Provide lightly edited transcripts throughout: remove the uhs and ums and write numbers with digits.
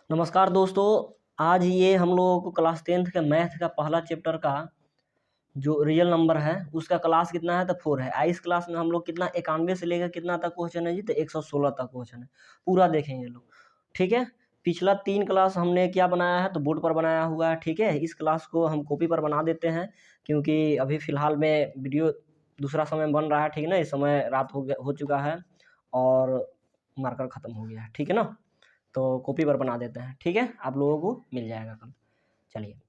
नमस्कार दोस्तों। आज ये हम लोगों को क्लास 10th के मैथ का पहला चैप्टर का जो रियल नंबर है उसका क्लास कितना है तो 4 है। इस क्लास में हम लोग कितना 91 से लेकर कितना तक क्वेश्चन है जी तो 116 तक क्वेश्चन है, पूरा देखेंगे लोग। ठीक है, पिछला 3 क्लास हमने क्या बनाया है तो बोर्ड पर बनाया हुआ है। ठीक है, इस क्लास को हम कॉपी पर बना देते हैं क्योंकि अभी फ़िलहाल में वीडियो दूसरा समय बन रहा है। ठीक है ना, इस समय रात हो चुका है और मार्कर ख़त्म हो गया है। ठीक है ना, तो कॉपी पर बना देते हैं। ठीक है, आप लोगों को मिल जाएगा कल। चलिए,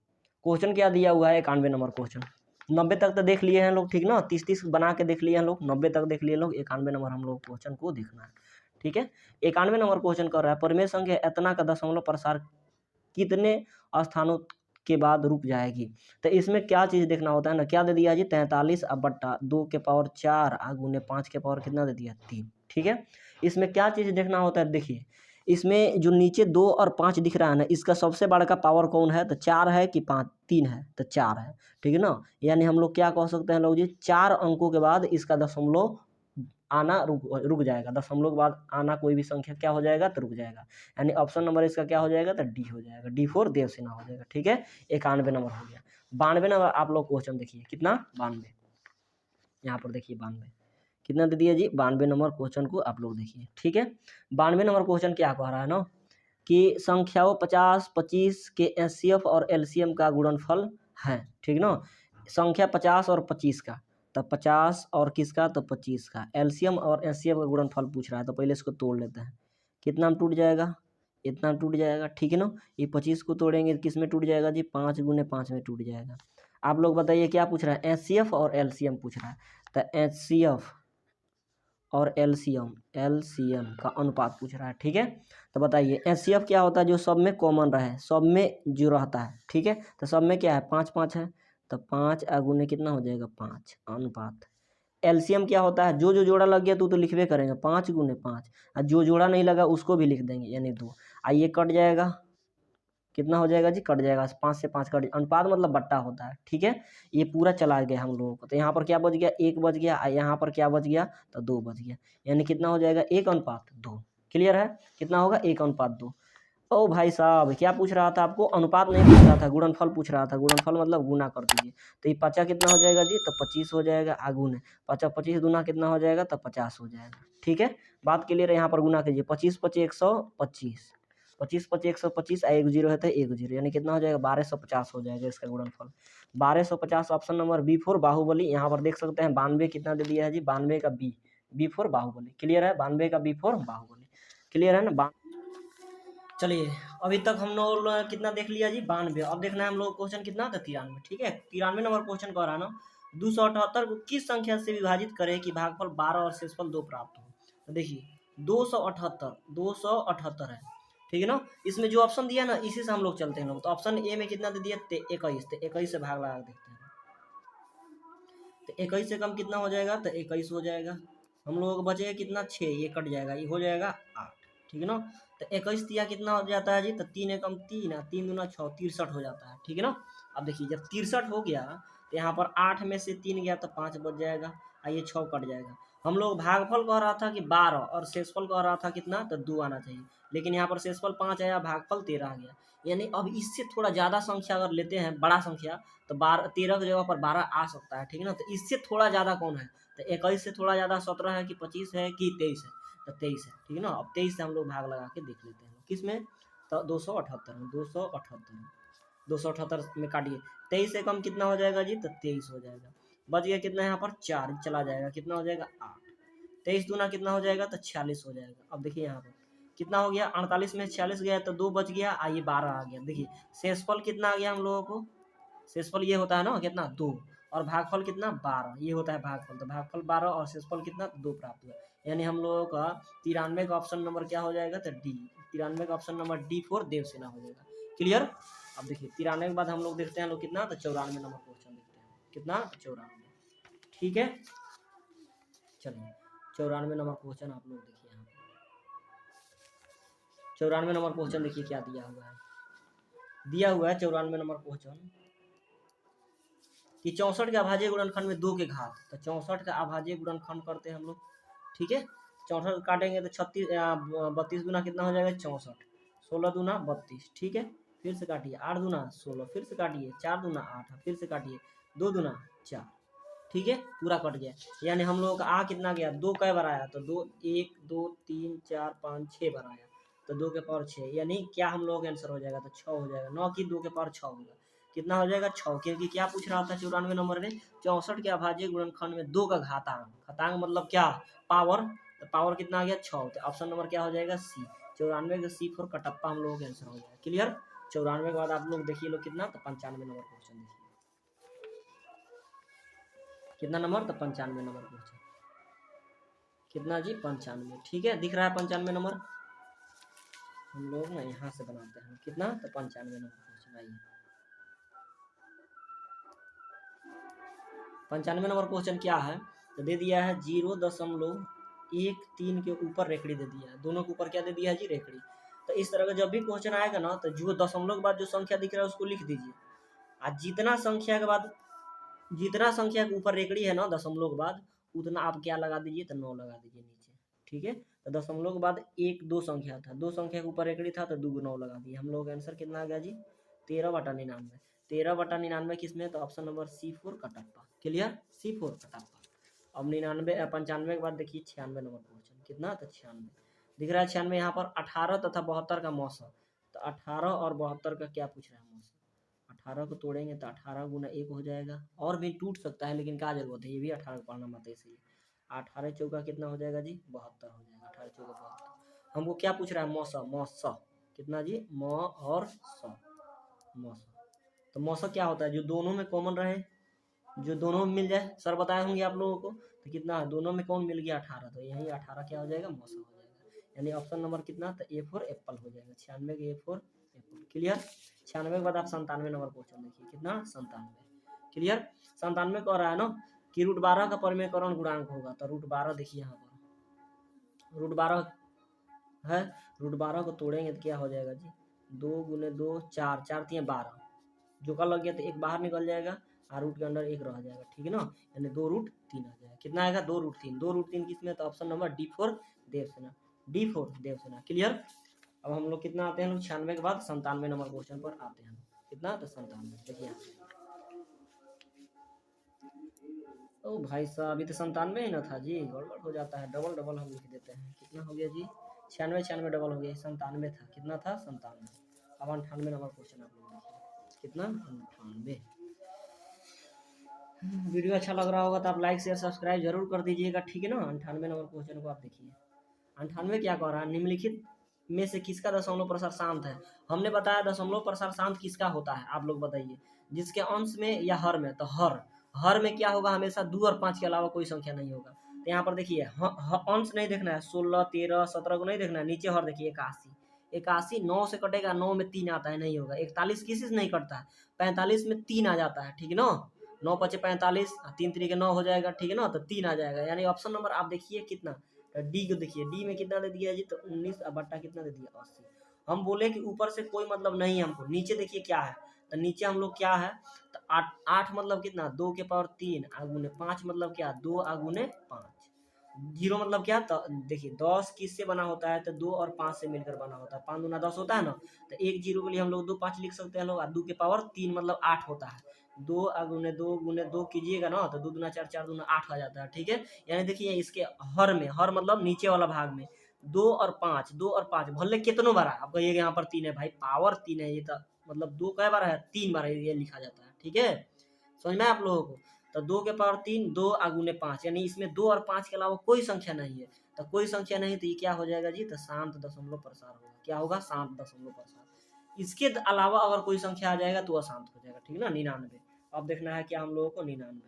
क्वेश्चन क्या दिया हुआ है, 91 नंबर क्वेश्चन। 90 तक तो देख लिए हैं लोग, ठीक ना, 30-30 बना के देख लिए हैं लोग, 90 तक देख लिए लोग, 91 नंबर हम लोग क्वेश्चन को देखना है। ठीक है, 91 नंबर क्वेश्चन कर रहा है, परिमेय संख्या इतना का दशमलव प्रसार कितने स्थानों के बाद रुक जाएगी। तो इसमें क्या चीज़ देखना होता है ना, क्या दे दिया जी 43 अब बट्टा 2 के पावर 4 गुने 5 के पावर कितना दे दिया 3। ठीक है, इसमें क्या चीज़ देखना होता है, देखिए इसमें जो नीचे 2 और 5 दिख रहा है ना, इसका सबसे बड़ा का पावर कौन है तो 4 है कि 5, 3 है तो 4 है। ठीक है ना, यानी हम लोग क्या कह सकते हैं लोग जी, 4 अंकों के बाद इसका दशमलव आना रुक जाएगा। दशमलव के बाद आना कोई भी संख्या क्या हो जाएगा तो रुक जाएगा। यानी ऑप्शन नंबर इसका क्या हो जाएगा तो डी हो जाएगा, डी फॉर देवसेना हो जाएगा। ठीक है, 91 नंबर हो गया। 92 नंबर आप लोग क्वेश्चन देखिए, कितना 92, यहाँ पर देखिए 92 कितना दे दिया जी, 92 नंबर क्वेश्चन को आप लोग देखिए। ठीक है, 92 नंबर क्वेश्चन क्या कह रहा है ना कि संख्याओं 50, 25 के एचसीएफ और एलसीएम का गुणनफल है। ठीक ना, संख्या 50 और 25 का, तो 50 और किसका तो 25 का, एलसीएम और एचसीएफ का गुणनफल पूछ रहा है। तो पहले इसको तोड़ लेते हैं, कितना में टूट जाएगा, इतना टूट जाएगा। ठीक है ना, ये 25 को तोड़ेंगे किस में टूट जाएगा जी, 5 गुने 5 में टूट जाएगा। आप लोग बताइए क्या पूछ रहा है, एचसीएफ और एलसीएम पूछ रहा है। तो एचसीएफ और एलसीएम का अनुपात पूछ रहा है। ठीक है, तो बताइए एचसीएफ क्या होता है, जो सब में कॉमन रहे, सब में जो रहता है। ठीक है, तो सब में क्या है 5-5 है, तो 5 गुने कितना हो जाएगा 5 अनुपात। एलसीएम क्या होता है, जो जो जोड़ा लग गया तो लिखबे करेंगे 5 गुने 5, और जो जोड़ा नहीं लगा उसको भी लिख देंगे यानी 2। आइए कट जाएगा, कितना हो जाएगा जी, कट जाएगा 5 से 5 कट, अनुपात मतलब बट्टा होता है। ठीक है, ये पूरा चला गया हम लोगों को, तो यहाँ पर क्या बच गया 1 बच गया, यहाँ पर क्या बच गया तो 2 बच गया, यानी कितना हो जाएगा 1:2। क्लियर है, कितना होगा 1:2। ओ भाई साहब, क्या पूछ रहा था आपको, अनुपात नहीं पूछ रहा था, गुणनफल पूछ रहा था। गुणनफल मतलब गुना कर दीजिए, तो ये 50 कितना हो जाएगा जी तो 25 हो जाएगा, गुने 50, 25 गुना कितना हो जाएगा तो 50 हो जाएगा। ठीक है, बात क्लियर है, यहाँ पर गुना कीजिए, 25 25 125, 25 25 125, एक जीरो है तो एक जीरो, यानी कितना हो जाएगा 1250 हो जाएगा इसका गुणनफल। 1250 option number B for Baahubali. यहाँ पर देख सकते हैं 92 कितना दे दिया है जी, 92 का B, B for Baahubali. Clear है, 92 का बी फॉर बाहुबली। क्लियर है ना। चलिए, अभी तक हम लोग कितना देख लिया जी 92। अब देखना है हम लोग क्वेश्चन कितना था 93। ठीक है, 93 नंबर क्वेश्चन कह रहा है ना, 278 को किस संख्या से विभाजित करें कि भागफल 12 और शेषफल 2 प्राप्त हो। तो देखिए 278 है। ठीक है ना, इसमें जो ऑप्शन दिया ना इसी से हम लोग चलते हैं लोग। तो ऑप्शन ए में कितना दे दिया 21, तो 21 से भाग लगा देखते हैं। तो 21 से कम कितना हो जाएगा तो 21 हो जाएगा। हम लोगों को बचेगा कितना 6, ये कट जाएगा, ये हो जाएगा 8। ठीक है ना, तो 21 दिया कितना हो जाता है जी तो 3 एकम 3, 3 दूना 6, 63 हो जाता है। ठीक है ना, अब देखिए जब 63 हो गया तो यहाँ पर 8 में से 3 गया तो 5 बच जाएगा, ये 6 कट जाएगा। हम लोग भागफल कह रहा था कि 12 और शेषफल कह रहा था कितना तो 2 आना चाहिए, लेकिन यहाँ पर शेषफल 5 आया, भागफल 13 आ गया। यानी अब इससे थोड़ा ज़्यादा संख्या अगर लेते हैं, बड़ा संख्या, तो 13 की जगह पर 12 आ सकता है। ठीक है ना, तो इससे थोड़ा ज़्यादा कौन है तो 21 से थोड़ा ज़्यादा 17 है कि 25 है कि 23 है तो 23 है। ठीक है ना, अब 23 से हम लोग भाग लगा के देख लेते हैं किस में तो 278 में, 278 में काटिए, 23 से कम कितना हो जाएगा जी तो 23 हो जाएगा। बच गया कितना, यहाँ पर 4 चला जाएगा, कितना हो जाएगा 8। 23 दूना कितना हो जाएगा तो 46 हो जाएगा। अब देखिए यहाँ पर कितना हो गया, 48 में 46 गया तो 2 बच गया, ये 12 आ गया। देखिए शेषफल कितना आ गया हम लोगों को, शेषफल ये होता है ना कितना 2, और भागफल कितना 12, ये होता है भागफल, तो भागफल 12 और शेषफल कितना 2 प्राप्त हुआ। यानी हम लोगों का 93 का ऑप्शन नंबर क्या हो जाएगा तो डी, 93 का option number D for Devasena हो जाएगा। क्लियर। अब देखिए 93 के बाद हम लोग देखते हैं लोग कितना तो 94 नंबर क्वेश्चन देखते हैं, कितना 94। ठीक है, चलिए 94 नंबर क्वेश्चन आप लोग देखिए, यहाँ 94 नंबर क्वेश्चन देखिए क्या दिया हुआ है, दिया हुआ है 94 नंबर क्वेश्चन कि 64 के अभाज्य गुणनखंड में 2 के घात, तो 64 का अभाज्य गुणनखंड करते हैं हम लोग। ठीक है, 64 काटेंगे तो 32 गुना कितना हो जाएगा 64, 16 दूना 32, ठीक है। फिर से काटिए, 8 दूना 16, फिर से काटिए, 4 दूना 8, फिर से काटिए, 2 दूना 4, ठीक है, पूरा कट गया। यानी हम लोगों का आ कितना गया, 2 कै बार आया, तो 2 1 2 3 4 5 6 बार आया, तो 2 के पावर 6, यानी क्या हम लोगों का आंसर हो जाएगा, तो 6 हो जाएगा, 9 की 2 के पावर 6 होगा, कितना हो जाएगा 6, क्योंकि क्या पूछ रहा था 94 नंबर में, 64 के अभाज्य गुणनखंड में 2 का घातांक, घातांक मतलब क्या, पावर, तो पावर कितना आ गया 6, तो ऑप्शन नंबर क्या हो जाएगा सी, 94 का C4 कटप्पा हम लोगों का आंसर हो जाएगा। क्लियर, 94 के बाद आप लोग देखिए लोग कितना, तो 95 नंबर क्वेश्चन देखिए, कितना नंबर, तो 95 नंबर क्वेश्चन, कितना जी 95, ठीक है, दिख रहा है 95 नंबर, हम लोग ना यहाँ से बनाते हैं कितना, तो 95 नंबर क्वेश्चन। आइए 95 नंबर क्वेश्चन क्या है, तो दे दिया है 0.13 के ऊपर रेखड़ी दे दिया है, दोनों के ऊपर क्या दे दिया है जी, रेखड़ी। तो इस तरह का जब भी क्वेश्चन आएगा ना, तो जो दशमलव के बाद जो संख्या दिख रहा है उसको लिख दीजिए, और जितना संख्या के बाद, जितना संख्या के ऊपर रेखड़ी है ना दशमलव के बाद, उतना आप क्या लगा दीजिए, तो 9 लगा दीजिए नीचे, ठीक है। तो दशमलव के बाद 1 2 संख्या था, 2 संख्या के ऊपर रेखड़ी था, तो 2 को 9 लगा दिए, हम लोग का आंसर कितना आ गया जी, 13/99, 13/99 किसमें, तो option number C4 Kattappa. Clear, C4 Kattappa. अब 95 के बाद देखिए 96 नंबर क्वेश्चन, कितना, तो 96 दिख रहा है, 96 यहाँ पर 18 तथा 72 का मौसम, तो 18 और 72 का क्या पूछ रहा है मौसम, 18 को तोड़ेंगे तो 18 गुना 1 हो जाएगा, और भी टूट सकता है लेकिन क्या जरूरत है, ये भी 18 को पढ़ना मत है, इसलिए 18 चौका कितना हो जाएगा जी, 72 हो जाएगा, 18 चौका 72। हमको क्या पूछ रहा है, मौसम, मौसम कितना जी, मौ और स, मौसम, तो मौसम क्या होता है, जो दोनों में कॉमन रहे, जो दोनों में मिल जाए, सर बताए होंगे आप लोगों को, तो कितना है, दोनों में कौन मिल गया 18, तो यही 18 क्या हो जाएगा, मौसम हो जाएगा, यानी ऑप्शन नंबर कितना, तो A4 एप्पल हो जाएगा, 96 के A4 एप्पल। क्लियर, 96 के बाद आप 97 नंबर क्वेश्चन देखिए, कितना 97। क्लियर, 97 कह रहा है ना कि √12 का परिमेयकरण गुणांक होगा, तो √12 देखिए यहाँ पर √12 है, √12 को तोड़ेंगे तो क्या हो जाएगा जी, 2 गुने 2 4, 4 3 12, जो का लग गया तो एक बाहर निकल जाएगा, और रूट के अंदर एक रह जाएगा, ठीक है ना, यानी 2√3 आ जाएगा, कितना आएगा 2√3, 2√3 किसमें, तो option number D4 Devasena, D4 Devasena. Clear, अब हम लोग कितना आते हैं लोग 96 के बाद 97 नंबर क्वेश्चन पर आते हैं, कितना, तो 97 देखिए, ओ भाई साहब अभी तो 97 ही ना था जी, गड़बड़ हो जाता है, डबल डबल हम लिख देते हैं, कितना हो गया जी 96 96 डबल हो गया, 97 था, कितना था 97। अब 98 नंबर क्वेश्चन आप लोग देखिए, कितना 98। वीडियो अच्छा लग रहा होगा तो आप लाइक शेयर सब्सक्राइब जरूर कर दीजिएगा, ठीक है ना। 98 नंबर क्वेश्चन को आप देखिए, 98 क्या कह रहा है, निम्नलिखित में से किसका दशमलव प्रसार शांत है। हमने बताया दशमलव प्रसार शांत किसका होता है, आप लोग बताइए, जिसके अंश में या हर में, तो हर में क्या होगा, हमेशा 2 और 5 के अलावा कोई संख्या नहीं होगा। तो यहाँ पर देखिए अंश नहीं देखना है, 16 13 17 को नहीं देखना है, नीचे हर देखिए 81, 81 9 से कटेगा, 9 में 3 आता है, नहीं होगा। 41 किसी से नहीं कटता है, 45 में 3 आ जाता है, ठीक है ना, 9 5 45, 3 3 के 9 हो जाएगा, ठीक है ना, तो 3 आ जाएगा, यानी ऑप्शन नंबर आप देखिए कितना, तो डी को देखिए, डी में कितना दे दिया जी, तो 19 बट्टा कितना दे दिया 80। हम बोले कि ऊपर से कोई मतलब नहीं हमको, नीचे देखिए क्या है, तो नीचे हम लोग क्या है, तो 8 मतलब कितना 2 के पावर 3 आगुने 5 मतलब क्या 2 आगुने 5, 0 मतलब क्या, तो देखिए 10 किससे बना होता है, तो 2 और 5 से मिलकर बना होता है, 5 दूना 10 होता है ना, तो एक 0 के लिए हम लोग 2 5 लिख सकते हैं लोग, 2 के पावर 3 मतलब 8 होता है, 2 गुने 2 गुने 2 कीजिएगा ना, तो 2 दूना 4 4 दूना 8 आ जाता है, ठीक है। यानी देखिए इसके हर में, हर मतलब नीचे वाला भाग में 2 और 5, 2 और 5 भले कितनों बार है, आप कहिएगा यहाँ पर 3 है, भाई पावर 3 है, ये तो मतलब 2 कै बार है, 3 बार है, ये लिखा जाता है, ठीक है, समझ में आप लोगों को। तो 2 के पावर 3 2 गुने 5, यानी इसमें 2 और 5 के अलावा कोई संख्या नहीं है, तो कोई संख्या नहीं, तो ये क्या हो जाएगा जी, तो शांत दशमलव प्रसार होगा, क्या होगा, शांत दशमलव प्रसार। इसके अलावा अगर कोई संख्या आ जाएगा तो अशांत हो जाएगा, ठीक है ना, 99। अब देखना है क्या हम लोगों को, 99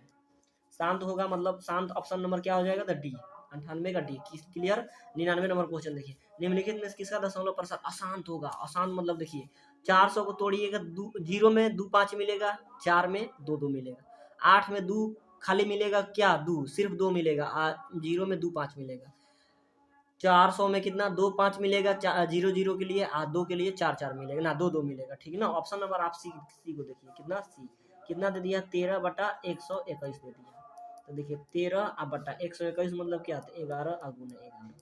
शांत होगा, मतलब शांत ऑप्शन नंबर क्या हो जाएगा, तो डी, 98 का डी। क्लियर, 99 नंबर क्वेश्चन देखिए, निम्नलिखित में किसका दशमलव प्रसार अशांत होगा, अशांत मतलब देखिए 400 को तोड़िएगा, 0 में 2 5 मिलेगा, 4 में 2 2 मिलेगा, 8 में 2 खाली मिलेगा, क्या 2 सिर्फ 2 मिलेगा, 0 में 2 5 मिलेगा, 400 में कितना 2 5 मिलेगा, 0 0 के लिए, 2 के लिए 4 4 मिलेगा ना, 2 2 मिलेगा, ठीक है ना। ऑप्शन नंबर आप सी को देखिए, कितना सी, कितना दे दिया 13/121 दे दिया, तो देखिए 13/121 मतलब क्या, 11 गुने 11,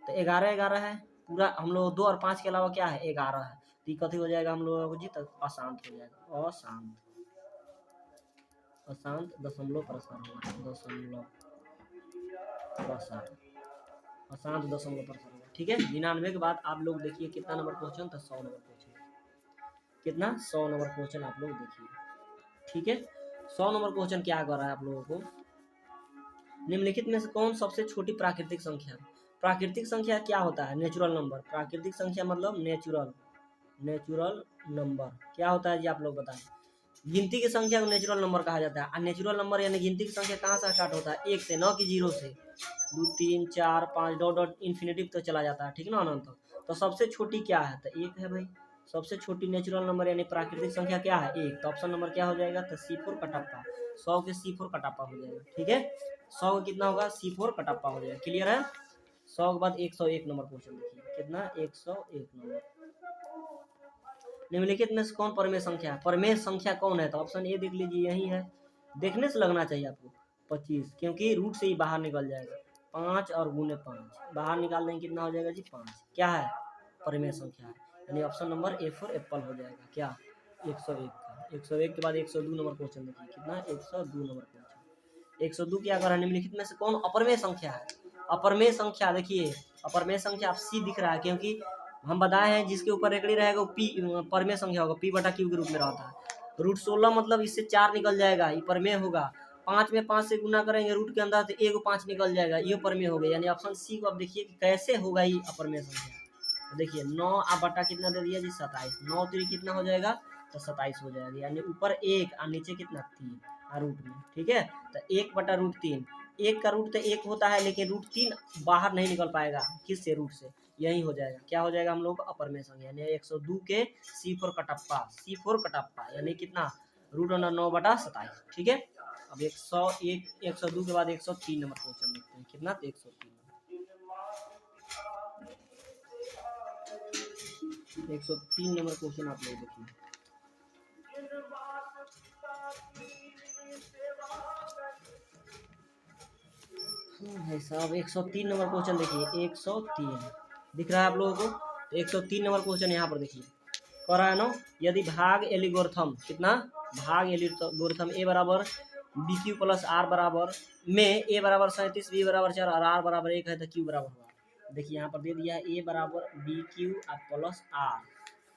तो 11 11 है, पूरा हम लोग 2 और 5 के अलावा क्या है 11 है, तो ये कथी हो जाएगा हम लोगों को जी, तो अशांत हो जाएगा, अशांत, अशांत दशमलव प्रसार होगा, दशमलव प्रसार, अशांत दशमलव प्रसार होगा। ठीक है, 99 के बाद आप लोग देखिए कितना नंबर क्वेश्चन था, 100 नंबर क्वेश्चन, कितना 100 नंबर क्वेश्चन आप लोग देखिए। ठीक है, 100 नंबर क्वेश्चन क्या कर रहा है आप लोगों को, निम्नलिखित में से कौन सबसे छोटी प्राकृतिक संख्या। प्राकृतिक संख्या क्या होता है, नेचुरल नंबर। प्राकृतिक संख्या मतलब नेचुरल नंबर क्या होता है जी, आप लोग बताएं। गिनती की संख्या को नेचुरल नंबर कहा जाता है, और नेचुरल नंबर यानी गिनती की संख्या कहाँ से स्टार्ट होता है, 1 से, न कि 0 से, 2 3 4 5 डॉट डॉट इन्फिनिटिव तो चला जाता है, ठीक ना, अनंत। तो सबसे छोटी क्या है, तो 1 है भाई। सबसे छोटी नेचुरल नंबर यानी प्राकृतिक संख्या क्या है, 1। तो ऑप्शन नंबर क्या हो जाएगा, तो C4 कटप्पा, 100 के C4 कटप्पा हो जाएगा। ठीक है, 100 का कितना होगा, C4 कटप्पा हो जाएगा। क्लियर है। 100 के बाद 101 नंबर क्वेश्चन देखिए, कितना 101 नंबर। निम्नलिखित में से कौन परमेय संख्या है, परमेय संख्या कौन है, तो ऑप्शन ए देख लीजिए, यही है। देखने से लगना चाहिए आपको 25, क्योंकि रूट से ही बाहर निकल जाएगा, 5 और गुने 5 बाहर निकाल देंगे, कितना हो जाएगा जी 5। क्या है, परमेय संख्या है, यानी ऑप्शन नंबर A4 एप्पल हो जाएगा। क्या, 101 का। 101 के बाद 102 नंबर क्वेश्चन देखिए, कितना 102 नंबर क्वेश्चन। 102 क्या कर रहा है, निम्नलिखित में से कौन अपरमेय संख्या है। अपरमेय संख्या देखिए, अपरमेय संख्या आप C दिख रहा है, क्योंकि हम बताए हैं जिसके ऊपर रेकड़ी रहेगा वो पी परमेय संख्या होगा, P बटा Q के रूप में रहता है। रूट 16 मतलब इससे 4 निकल जाएगा, ये परमेय होगा। 5 में 5 से गुना करेंगे रूट के अंदर तो 1 5 निकल जाएगा, ये परमेय हो गया। यानी ऑप्शन सी को आप देखिए कि कैसे होगा ये अपरमेय संख्या। तो देखिए 9 आप बटा कितना दे दिया जी 27, 9 3 कितना हो जाएगा, तो 27 हो जाएगा, यानी ऊपर 1 और नीचे कितना 3 रूट में। ठीक है, तो 1 बटा रूट 3, 1 का रूट तो 1 होता है, लेकिन रूट 3 बाहर नहीं निकल पाएगा, किससे, रूट से, यही हो जाएगा। क्या हो जाएगा हम लोग को, अपरमेय संख्या, यानी 102 के C4 कटप्पा, C4 कटप्पा यानी कितना, रूट अंडर 9 बटा 27। ठीक है, अब 101 102 के बाद 103 नंबर क्वेश्चन देखते हैं, कितना, 103 नंबर क्वेश्चन आप लोग देखिए। भाई साहब 103 नंबर क्वेश्चन देखिए, 103 दिख रहा है आप लोगों को, तो 103 नंबर क्वेश्चन यहाँ पर देखिए, कह रहा है ना, यदि भाग एलिगोरिथम, कितना, भाग एलिगोरिथम ए बराबर बी क्यू प्लस आर बराबर में ए बराबर 37 बी बराबर 4 और आर बराबर 1 है, तो क्यू बराबर हुआ। देखिए यहाँ पर दे दिया है ए बराबर बी क्यू प्लस आर,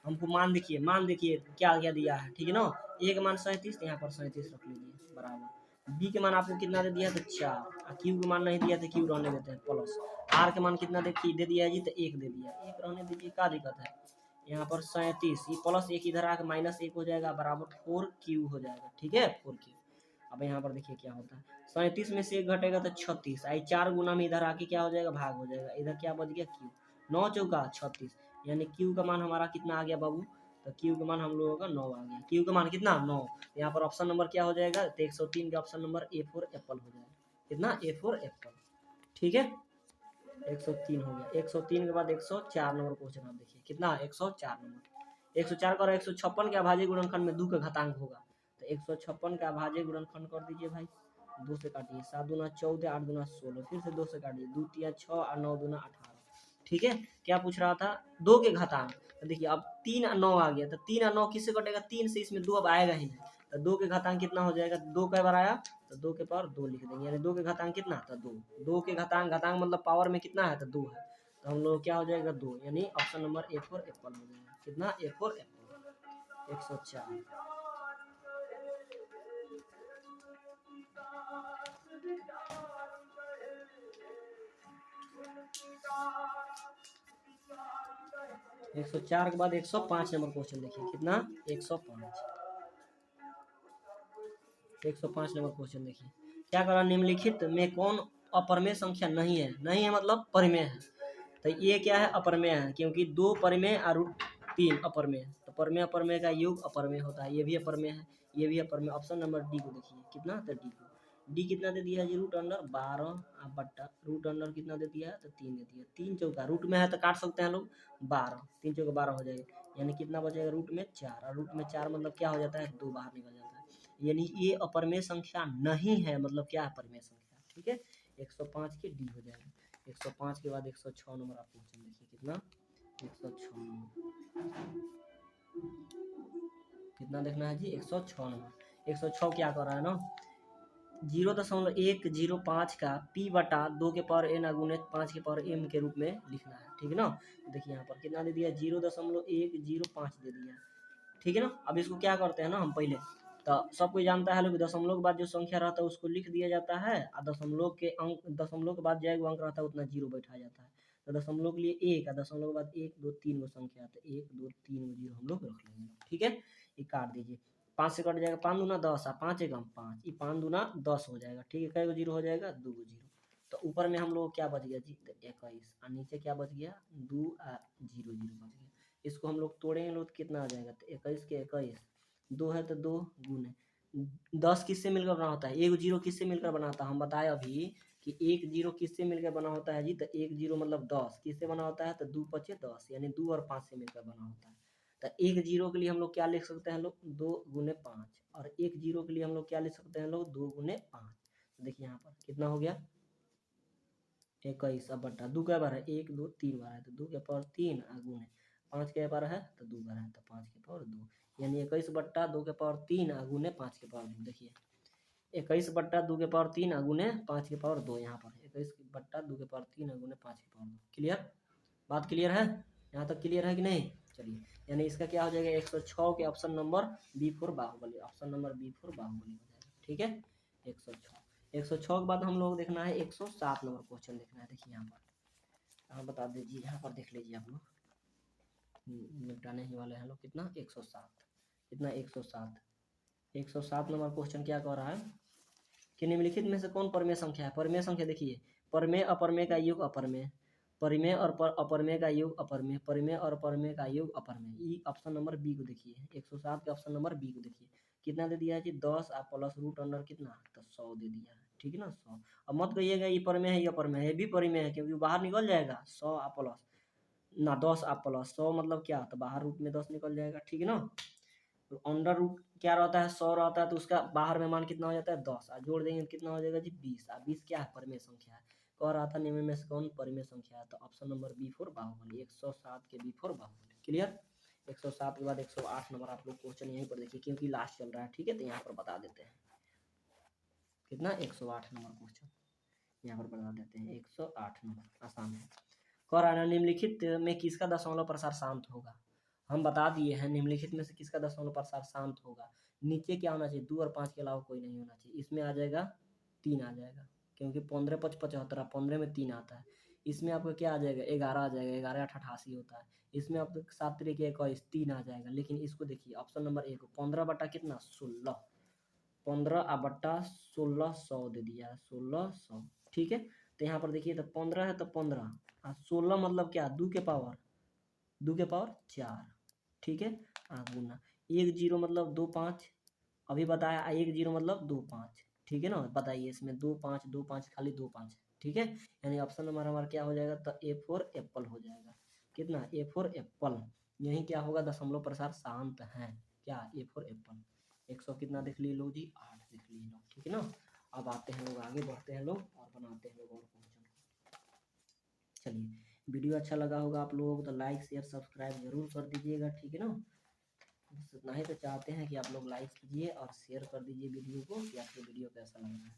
हमको मान देखिए क्या क्या दिया है, ठीक है ना। ए का मान 37, यहाँ पर 37 रख लीजिए बराबर, बी के मान आपको कितना दे दिया, तो 4, और क्यू के मान नहीं दिया तो क्यू रहने देते हैं, प्लस आर के मान कितना दे दिया है जी, तो 1 दे दिया, 1 रहने दीजिए, क्या दिक्कत है। यहाँ पर 37, ये प्लस 1 इधर आकर माइनस 1 हो जाएगा, बराबर 4Q हो जाएगा। ठीक है, 4Q। अब यहाँ पर देखिए क्या होता है, 37 में से 1 घटेगा तो 36, आई 4 गुना में इधर आके क्या हो जाएगा, भाग हो जाएगा, इधर क्या बच गया Q, 9 चौका 36, यानी Q का मान हमारा कितना आ गया बाबू, तो Q का मान हम लोगों का 9 आ गया। Q का मान कितना, 9। यहाँ पर ऑप्शन नंबर क्या हो जाएगा, तो 103 का ऑप्शन नंबर A4 एप्पल हो जाएगा, कितना, A4 एप्पल। ठीक है, 103 हो गया। 103 के बाद 104 नंबर क्वेश्चन आप देखिए, कितना, 104 नंबर। 104 का 156 के अभाज्य गुणनखंड में 2 का घातांक होगा, तो 156 का अभाज्य गुणनखंड कर दीजिए भाई, 2 से काटिए, 7 दूना 14, 8 दूना 16, फिर से 2 से काटिए, 2 तिया 6 और 9 दूना 18। ठीक है, क्या पूछ रहा था, 2 के घातांक, तो देखिए अब 3 और 9 आ गया, तो 3 और 9 किससे कटेगा, 3 से, इसमें 2 अब आएगा ही नहीं, तो 2 के घातांक कितना हो जाएगा, 2 कई बार आया, तो 2 के पावर 2 लिख देंगे, यानी 2 के घातांक कितना था, 2। 2 के घातांक मतलब पावर में कितना है, तो 2 है, तो हम लोग क्या हो जाएगा 2, यानी ऑप्शन नंबर A4 एप्पल हो जाएगा, कितना, A4 एप्पल। 104। एक 104 के बाद 105 नंबर क्वेश्चन देखिए, कितना, 105। 105 नंबर क्वेश्चन देखिए, क्या करा, निम्नलिखित में कौन अपरमेय संख्या नहीं है, नहीं है मतलब परिमेय है, तो ये क्या है, अपरमेय है, क्योंकि 2 परिमेय और रूट 3 अपरमेय, तो परमेय अपरमेय का योग अपरमेय होता है, ये भी अपरमेय है, ये भी अपरमेय। ऑप्शन नंबर डी को देखिए, कितना, तो डी को, डी कितना दे दिया है जी, रूट अंडर 12 बट्टा रूट अंडर कितना दे दिया है, तो 3 दे दिया, 3 चौका रूट में है तो काट सकते हैं लोग, 12, 3 चौका 12 हो जाएगा, यानी कितना बचेगा, रूट में 4, और रूट में 4 मतलब क्या हो जाता है, 2 बाहर निकल जाता है, यानी ये अपरमेय संख्या नहीं है, मतलब क्या है, परमेय संख्या। ठीक है, 105 के डी हो जाएगा। 105 के बाद 106 नंबर आप क्वेश्चन देखिए, कितना, 106 कितना देखना है जी 106 नंबर। 106 क्या कर रहा है ना 0.105 का p बटा 2 के पावर n गुणे 5 के पावर m के रूप में लिखना है, ठीक है ना। देखिए यहाँ पर कितना दे दिया 0.105 दे दिया, ठीक है ना। अब इसको क्या करते हैं ना हम पहले तो सब कोई जानता है लोग दशमलव के बाद जो संख्या रहता है उसको लिख दिया जाता है और दशमलव के बाद जो अंक रहता है उतना जीरो बैठा जाता है। तो दशमलव के लिए एक और दशमलव के बाद 1 2 3 गो संख्या आता है 1 2 3 जीरो हम लोग रख लेंगे, ठीक है। ये काट दीजिए 5 से कट जाएगा 5 दूना 10 और 5 एकम 5 ये 5 दूना 10 हो जाएगा, ठीक है। कई गो जीरो हो जाएगा 2 गो जीरो। तो ऊपर में हम लोग क्या बच गया जी 21 और नीचे क्या बच गया 2 और 0 0 बच गया। इसको हम लोग तोड़ेंगे लोग तो कितना आ जाएगा तो 21 के 21 2 है तो 2 गुने 10 किससे मिलकर बना होता है एक जीरो किससे मिलकर बना होता है हम बताए अभी कि एक जीरो किससे मिलकर बना होता है जी तो एक जीरो मतलब 10 किससे बना होता है तो 2 पचे 10 यानी 2 और 5 से मिलकर बना होता है। तो एक जीरो के लिए हम लोग क्या लिख सकते हैं लोग 2 गुने 5 और एक जीरो के लिए हम लोग क्या लिख सकते हैं लोग 2 गुने 5। तो देखिए यहाँ पर कितना हो गया 21 अब बट्टा 2 क्या बार है 1 2 3 बार है तो 2 के पावर 3 और गुने 5 के बार है तो 2 बार है तो 5 के पावर 2 यानी 21 बट्टा 2 के पावर 3 और गुने 5 के पावर 2। देखिए 21 बट्टा 2 के पावर 3 और गुने 5 के पावर 2 यहाँ पर 21 बट्टा 2 के पावर 3 और गुने 5 के पावर 2। क्लियर बात क्लियर है यहाँ तक क्लियर है कि नहीं। चलिए यानी इसका क्या हो जाएगा 106 के option number B4 Baahubali option number B4 Baahubali हो जाएगा, ठीक है। 106 के बाद हम लोग देखना है 107 नंबर क्वेश्चन देखना है। देखिए यहाँ पर हाँ बता दीजिए यहाँ पर देख लीजिए आप लोग निपटाने ही वाले हैं लोग कितना 107 कितना 107 नंबर क्वेश्चन क्या कह रहा है कि निम्नलिखित में से कौन परमेय संख्या है। परमेय संख्या देखिए परमेय अपरमेय का योग अपरमेय परिमेय और अपरमेय का योग अपरमेय परिमेय और परमेय का योग अपरमेय। ई ऑप्शन नंबर बी को देखिए 107 के ऑप्शन नंबर बी को देखिए कितना दे दिया है जी 10 और प्लस रूट अंडर कितना तो 100 दे दिया है, ठीक है ना 100। अब मत कहिएगा ये परमेय है ये अपरमेय है, ये भी परिमेय है क्योंकि बाहर निकल जाएगा 100 और प्लस ना 10 और प्लस 100 मतलब क्या तो बाहर रूट में 10 निकल जाएगा, ठीक है ना। तो अंडर रूट क्या रहता है 100 रहता है तो उसका बाहर में मान कितना हो जाता है 10 और जोड़ देंगे कितना हो जाएगा जी 20 और 20 क्या है परमेय संख्या है। कह रहा था निम्न में से कौन परिमेय संख्या है तो ऑप्शन नंबर B4 बाहुबली 107 के B4 बाहुबली। क्लियर 107 के बाद 108 नंबर आप लोग क्वेश्चन यहीं पर देखिए क्योंकि लास्ट चल रहा है, ठीक है। तो यहाँ पर बता देते हैं कितना 108 नंबर क्वेश्चन यहाँ पर बता देते हैं 108 नंबर आसान है। कह रहा है निम्नलिखित में किसका दशमलव प्रसार शांत होगा। हम बता दिए हैं निम्नलिखित में से किसका दशमलव प्रसार शांत होगा। नीचे क्या होना चाहिए 2 और 5 के अलावा कोई नहीं होना चाहिए। इसमें आ जाएगा 3 आ जाएगा क्योंकि 15 5 75 15 में 3 आता है। इसमें आपका क्या आ जाएगा 11 आ जाएगा 11 8 88 होता है। इसमें आपको 7 तरीके 21 3 आ जाएगा। लेकिन इसको देखिए ऑप्शन नंबर 1 15 बटा कितना 16 15 आ बट्टा 1600 दे दिया है 1600, ठीक है। तो यहाँ पर देखिए तो 15 है तो 15 और 16 मतलब क्या 2 के पावर 4, ठीक है। गुना 1 0 मतलब 2 5 अभी बताया 1 0 मतलब 2 5, ठीक है ना। बताइए इसमें 2 5 2 5 खाली 2 5, ठीक है। यानी ऑप्शन नंबर हमारा क्या हो जाएगा तो A4 एप्पल हो जाएगा कितना A4 एप्पल। यही क्या होगा दशमलव प्रसार शांत है क्या A4 एप्पल। 100 कितना देख लिए लोग जी 8 देख लिए लोग, ठीक है ना। अब आते हैं लोग आगे बढ़ते हैं लोग और बनाते हैं लोग और क्वेश्चन। चलिए वीडियो अच्छा लगा होगा आप लोगों को तो लाइक शेयर सब्सक्राइब जरूर कर दीजिएगा, ठीक है ना। बस इतना ही तो चाहते हैं कि आप लोग लाइक कीजिए और शेयर कर दीजिए वीडियो को कि आपको वीडियो कैसा लग रहा है।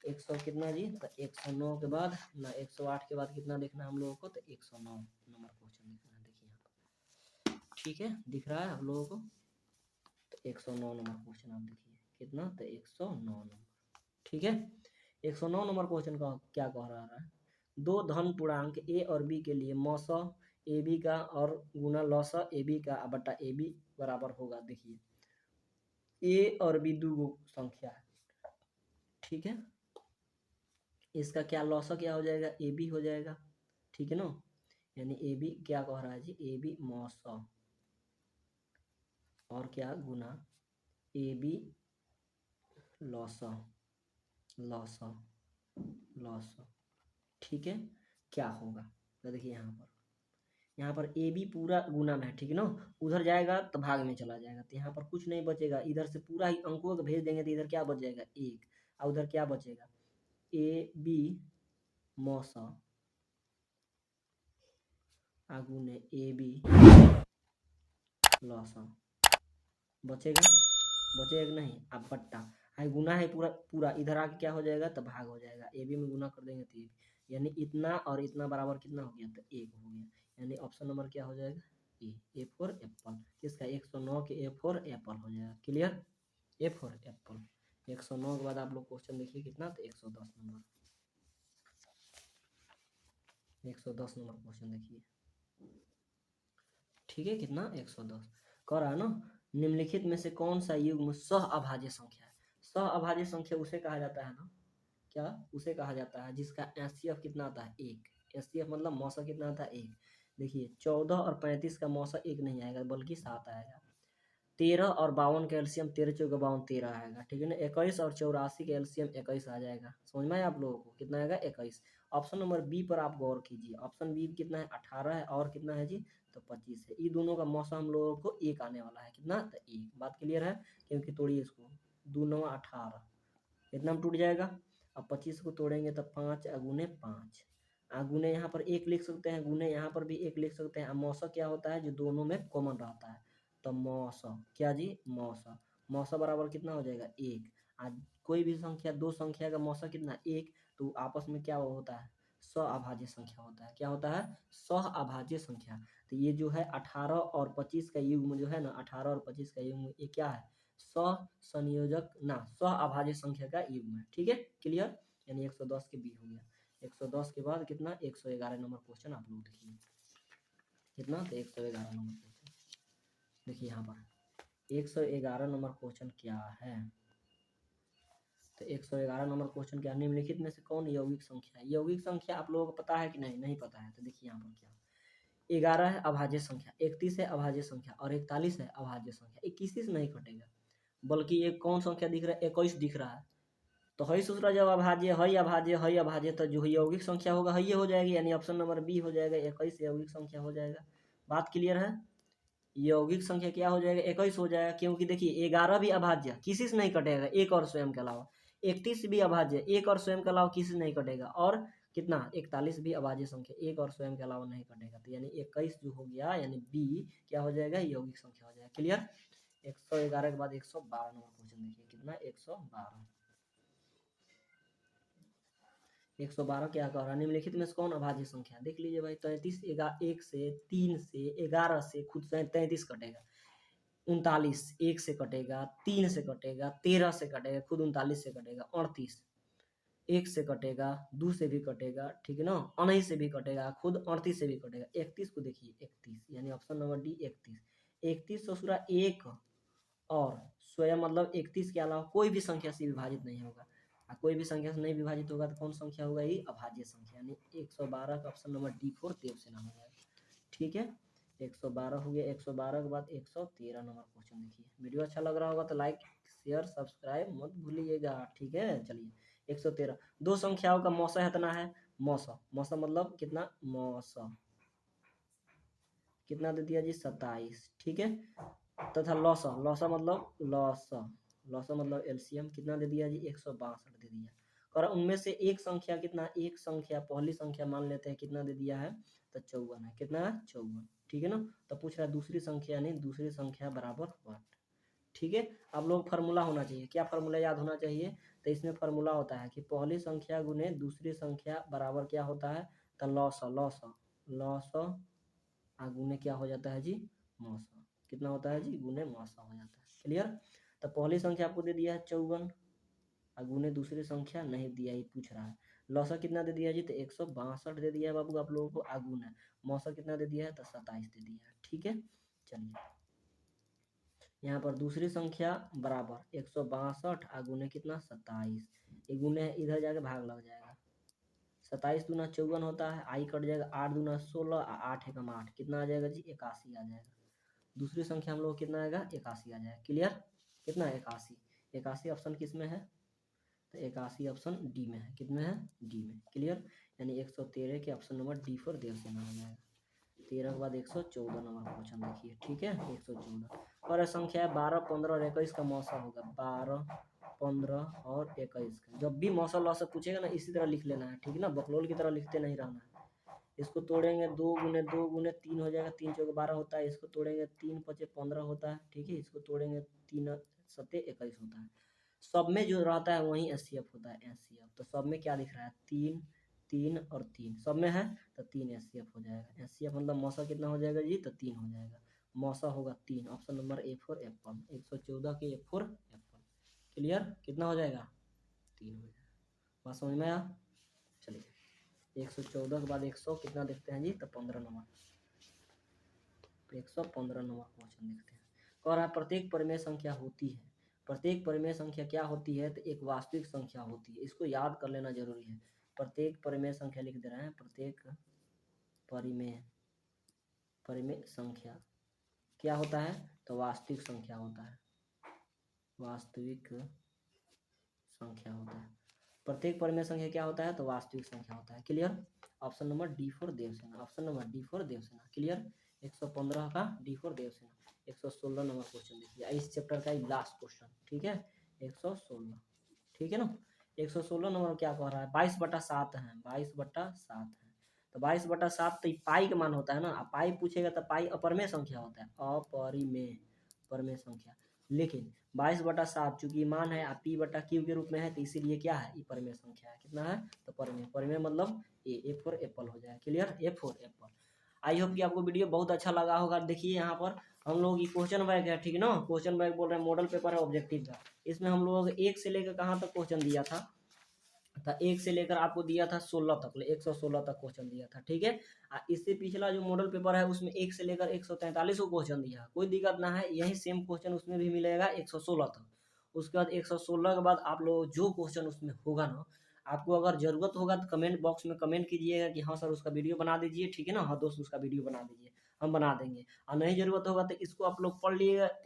100 कितना जी तो 109 के बाद ना 108 के बाद कितना देखना है हम लोगों को तो 109 नंबर क्वेश्चन देखना है। देखिए यहाँ पर ठीक है दिख रहा है आप लोगों को तो 109 नंबर क्वेश्चन आप देखिए कितना तो 109 नंबर, ठीक है। 109 नंबर क्वेश्चन का क्या कह रहा है दो धन पूर्णांक ए और बी के लिए मौस ए बी का और गुना लॉस ए बी का बटा ए बी बराबर होगा। देखिए ए और बी दो गो संख्या है, ठीक है। इसका क्या लॉस क्या हो जाएगा ए बी हो जाएगा, ठीक है ना। यानी ए बी क्या कह रहा है जी ए बी मौस और क्या गुना A B loss loss loss, ठीक है। क्या होगा तो देखिए यहाँ पर ए बी पूरा गुना में है, ठीक है ना। उधर जाएगा तो भाग में चला जाएगा तो यहाँ पर कुछ नहीं बचेगा। इधर से पूरा ही अंकों को भेज देंगे तो इधर क्या बच जाएगा 1 और उधर क्या बचेगा ए बी मौसा आगुने ए बी लॉसा बचेगा कि नहीं। अब बट्टा आई गुना है पूरा पूरा, इधर आके क्या हो जाएगा तो भाग हो जाएगा, ए बी में गुना कर देंगे तो ए बी, यानी इतना और इतना बराबर कितना हो गया तो 1 हो गया, यानी ऑप्शन नंबर क्या हो जाएगा ए फॉर एप्पल। किसका 109 के ए फॉर एप्पल हो जाएगा। Clear, A for Apple. 109 के बाद आप लोग क्वेश्चन देखिए कितना तो 110 नंबर, 110 नंबर क्वेश्चन देखिए। ठीक है, कितना 110 कह रहा है ना, निम्नलिखित में से कौन सा युग्म सह अभाज्य संख्या है। सह अभाज्य संख्या उसे कहा जाता है ना, क्या उसे कहा जाता है जिसका एचसीएफ कितना आता है 1। एचसीएफ मतलब मौसा कितना आता है 1। देखिए 14 और 35 का मौसा 1 नहीं आएगा बल्कि 7 आएगा। 13 और 52 का एलसीएम 13 चौके 52 13 आएगा। ठीक है ना। 21 और 84 का एलसीएम 21 आ जाएगा। समझ में आया आप लोगों को, कितना आएगा 21। ऑप्शन नंबर बी पर आप गौर कीजिए, ऑप्शन बी कितना है 18 है और कितना है जी तो 25 है। ये दोनों का मौसम हम लोगों को 1 आने वाला है, कितना तो 1। बात क्लियर है, क्योंकि तोड़िए इसको, 2 9 18 इतना में टूट जाएगा। अब 25 को तोड़ेंगे तो 5 अगुने 5, अगुने यहाँ पर 1 लिख सकते हैं, गुने यहाँ पर भी 1 लिख सकते हैं। अब मौसा क्या होता है जो दोनों में कॉमन रहता है, तो मौसा क्या जी मौसा, मौसा बराबर कितना हो जाएगा 1। आज कोई भी संख्या, दो संख्या का मौसा कितना 1, तो आपस में क्या होता है सह अभाज्य संख्या होता है। क्या होता है सह अभाज्य संख्या। तो ये जो है 18 और 25 का युग्म जो है ना, 18 और 25 का युग्म ये क्या है सह संयोजक ना सह अभाज्य संख्या का युग्म है। ठीक है, क्लियर, यानी 110 के बी हो गया। 110 के बाद कितना 111 नंबर क्वेश्चन आप लोग देखिए कितना तो 111 नंबर क्वेश्चन देखिए यहाँ पर 111 नंबर क्वेश्चन क्या है। तो 111 नंबर क्वेश्चन क्या, निम्नलिखित में से कौन यौगिक संख्या है। यौगिक संख्या आप लोगों को पता है कि नहीं, नहीं पता है। तो देखिए यहाँ पर क्या 11 है अभाज्य संख्या, 31 है अभाज्य संख्या और 41 है अभाज्य संख्या। 21 से नहीं कटेगा, बल्कि ये कौन संख्या दिख रहा है 21 दिख रहा है। तो हई सूत्र जब अभाज्य हई अभाज्य हई अभाज्य तो जो यौगिक संख्या होगा हई हो जाएगी, यानी ऑप्शन नंबर बी हो जाएगा 21 यौगिक संख्या हो जाएगा। बात क्लियर है, यौगिक संख्या क्या हो जाएगा 21 हो जाएगा, क्योंकि देखिए 11 भी अभाज्य किसी से नहीं कटेगा एक और स्वयं के अलावा, 31 भी अभाज्य एक और स्वयं के अलावा किसी से नहीं कटेगा, और कितना 41 भी अभाज्य संख्या एक और स्वयं के अलावा नहीं कटेगा। तो यानी 21 जो हो गया यानी बी क्या हो जाएगा यौगिक संख्या हो जाएगा। क्लियर। 111 के बाद 112 नंबर क्वेश्चन देखिए कितना 112। 112 क्या कह रहा है, निम्नलिखित में से कौन अभाज्य संख्या देख लीजिए भाई। 33 1 से 3 से 11 से खुद से 33 कटेगा, 39 1 से कटेगा, 3 से कटेगा, 13 से कटेगा, खुद 39 से कटेगा, 38 1 से कटेगा, 2 से भी कटेगा, ठीक है ना, 19 से भी कटेगा, खुद 38 से भी कटेगा। 31 को देखिए 31 यानी ऑप्शन नंबर डी 31। 31 ससुरा 1 और स्वयं मतलब 31 के अलावा कोई भी संख्या से विभाजित नहीं होगा। कोई भी संख्या से नहीं विभाजित होगा तो कौन संख्या होगा ये अभाज्य संख्या, यानी 112 का ऑप्शन नंबर डी 4 देव सेना हो जाएगा। ठीक है, 112 हो गया। 112 के बाद 113 नंबर क्वेश्चन देखिए। वीडियो अच्छा लग रहा होगा तो लाइक शेयर सब्सक्राइब मत भूलिएगा। ठीक है, चलिए 113 दो संख्याओं का मौसा कितना है, मौसा मौसा मतलब कितना मौसा कितना दे दिया जी 27। ठीक है, तथा लौसा लौसा मतलब लौसा मतलब एलसीएम कितना दे दिया जी 162 दे दिया। और उनमें से एक संख्या कितना, एक संख्या पहली संख्या मान लेते हैं कितना दे दिया है तो 54 है, कितना है 54। ठीक है ना, तो पूछ रहा है दूसरी संख्या नहीं दूसरी संख्या बराबर 1। ठीक है, आप लोग फार्मूला होना चाहिए, क्या फार्मूला याद होना चाहिए, तो इसमें फार्मूला होता है कि पहली संख्या गुने दूसरी संख्या बराबर क्या होता है तो लौसा लौसा लौसा गुने क्या हो जाता है जी मौसा, कितना होता है जी गुने मौसा हो जाता है। क्लियर, तो पहली संख्या आपको दे दिया है 54 गुने दूसरी संख्या नहीं दिया, ही पूछ रहा है। लौसा कितना दे दिया जी तो 162 दे दिया है बाबू आप लोगों को, आगुन है मौसा कितना दे दिया है तो 27 दे दिया है। ठीक है, चलिए यहाँ पर दूसरी संख्या बराबर 162 आगुने कितना 27, गुने इधर जाके भाग लग जाएगा, 27 दूना 54 होता है, आई कट जाएगा, 8 दूना 16 8 एकम 8 कितना आ जाएगा जी 81 आ जाएगा। दूसरी संख्या हम लोग कितना आएगा 81 आ जाएगा। क्लियर, कितना 81, 81 ऑप्शन किस में है तो 81 ऑप्शन डी में है, कितने है डी में। क्लियर, यानी 113 के ऑप्शन नंबर डी पर देव सेना हो जाएगा। 13 के बाद 114 नंबर क्वेश्चन देखिए। ठीक है, 114 और संख्या 12 15 और 21 का मौसा होगा, 12 15 और 21 का। जब भी मौसा लौसा पूछेगा ना इसी तरह लिख लेना है, ठीक है ना, बकलोल की तरह लिखते नहीं रहना है, इसको तोड़ेंगे 2 गुने 2 गुने 3 हो जाएगा, 3 चौके 12 होता है। इसको तोड़ेंगे 3 पचे 15 होता है, ठीक है। इसको तोड़ेंगे 3 सत्ते 21 होता है। सब में जो रहता है वही एचसीएफ होता है, एचसीएफ। तो सब में क्या दिख रहा है, 3 3 और 3 सब में है, तो 3 एचसीएफ हो जाएगा। एचसीएफ मतलब मौसा कितना हो जाएगा जी, तो 3 हो जाएगा। मौसा होगा 3, option number A for Apple, 114 के ए फॉर एप्पल। क्लियर, कितना हो जाएगा, 3 हो जाएगा। बात समझ में आया। चलिए 114 के बाद 100 कितना देखते हैं जी, तो 15 नंबर, 115 नंबर क्वेश्चन देखते हैं। कह रहा है प्रत्येक परिमेय संख्या होती है, प्रत्येक परिमेय संख्या क्या होती है, तो एक वास्तविक संख्या होती है। इसको याद कर लेना जरूरी है। प्रत्येक परिमेय संख्या लिख दे रहे हैं, प्रत्येक परिमेय संख्या क्या होता है, तो वास्तविक संख्या होता है, वास्तविक संख्या होता है। प्रत्येक परिमेय संख्या क्या होता है, तो वास्तविक संख्या होता है। Clear, option number D for Devasena, option number D for Devasena. Clear, 115 का D for Devasena. 116 number question देखिए, इस चैप्टर का लास्ट क्वेश्चन, ठीक है। 116, ठीक है ना। 116 नंबर क्या कह रहा है, 22/7 है, 22/7 है। तो 22/7 तो पाई का मान होता है ना। पाई पूछेगा तो पाई अपरिमेय संख्या होता है, अपरिमेय परिमेय संख्या। लेकिन 22/7 चूंकि मान है, पी बटा क्यू के रूप में है, तो इसीलिए क्या है, ये परिमेय संख्या है। कितना है, तो परिमेय, परिमेय मतलब ए फॉर एप्पल हो जाएगा। Clear, A for Apple. I hope कि आपको वीडियो बहुत अच्छा लगा होगा। देखिए यहाँ पर हम लोग ये क्वेश्चन बैंक है, ठीक है ना। क्वेश्चन बैंक बोल रहे हैं, मॉडल पेपर है ऑब्जेक्टिव का। इसमें हम लोग 1 से लेकर कहाँ तक क्वेश्चन दिया था, तो 1 से लेकर आपको दिया था 16 तक, 116 तक क्वेश्चन दिया था, ठीक है। इससे पिछला जो मॉडल पेपर है उसमें 1 से लेकर 143 को क्वेश्चन दिया, कोई दिक्कत ना है। यही सेम क्वेश्चन उसमें भी मिलेगा 116 तक। उसके बाद 116 के बाद आप लोग जो क्वेश्चन उसमें होगा ना, आपको अगर जरूरत होगा तो कमेंट बॉक्स में कमेंट कीजिएगा कि हाँ सर उसका वीडियो बना दीजिए, ठीक है ना। हाँ दोस्त उसका वीडियो बना दीजिए, हम बना देंगे। और नहीं जरूरत होगा तो इसको आप लोग पढ़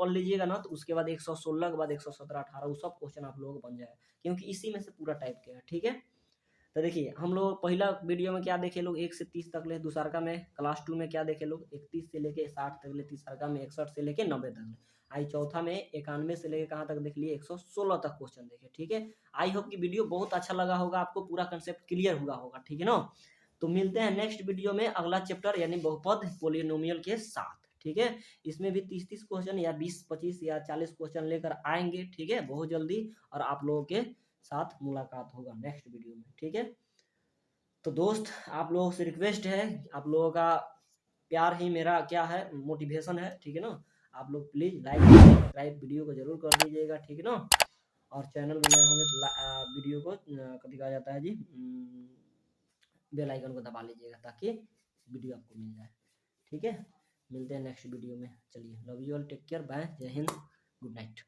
लीजिएगा ना, तो उसके बाद 116 के बाद 117 18 वो सब क्वेश्चन आप लोगों को बन जाएगा, क्योंकि इसी में से पूरा टाइप के है, ठीक है। तो देखिए हम लोग पहला वीडियो में क्या देखे लोग, 1 से 30 तक ले। दूसरा में क्लास 2 में क्या देखे लोग, 31 से लेके 60 तक ले। तीसरा में 61 से लेके 90 तक ले। आई चौथा में 91 से लेके कहाँ तक देख लिए, 116 तक क्वेश्चन देखे, ठीक है। आई होप कि वीडियो बहुत अच्छा लगा होगा आपको, पूरा कंसेप्ट क्लियर हुआ होगा, ठीक है ना। तो मिलते हैं नेक्स्ट वीडियो में अगला चैप्टर यानी बहुपद पोलिनोमियल के साथ, ठीक है। इसमें भी 30-30 क्वेश्चन या 20-25 या 40 क्वेश्चन लेकर आएंगे, ठीक है, बहुत जल्दी। और आप लोगों के साथ मुलाकात होगा नेक्स्ट वीडियो में, ठीक है। तो दोस्त आप लोगों से रिक्वेस्ट है, आप लोगों का प्यार ही मेरा क्या है, मोटिवेशन है, ठीक है ना। आप लोग प्लीज लाइक सब्सक्राइब वीडियो को जरूर कर दीजिएगा, ठीक है ना। और चैनल में नए होंगे तो वीडियो को कभी कहा जाता है जी, बेल आइकन को दबा लीजिएगा ताकि वीडियो आपको मिल जाए, ठीक है। मिलते हैं नेक्स्ट वीडियो में। चलिए, love you all, take care, bye, जय हिंद, गुड नाइट।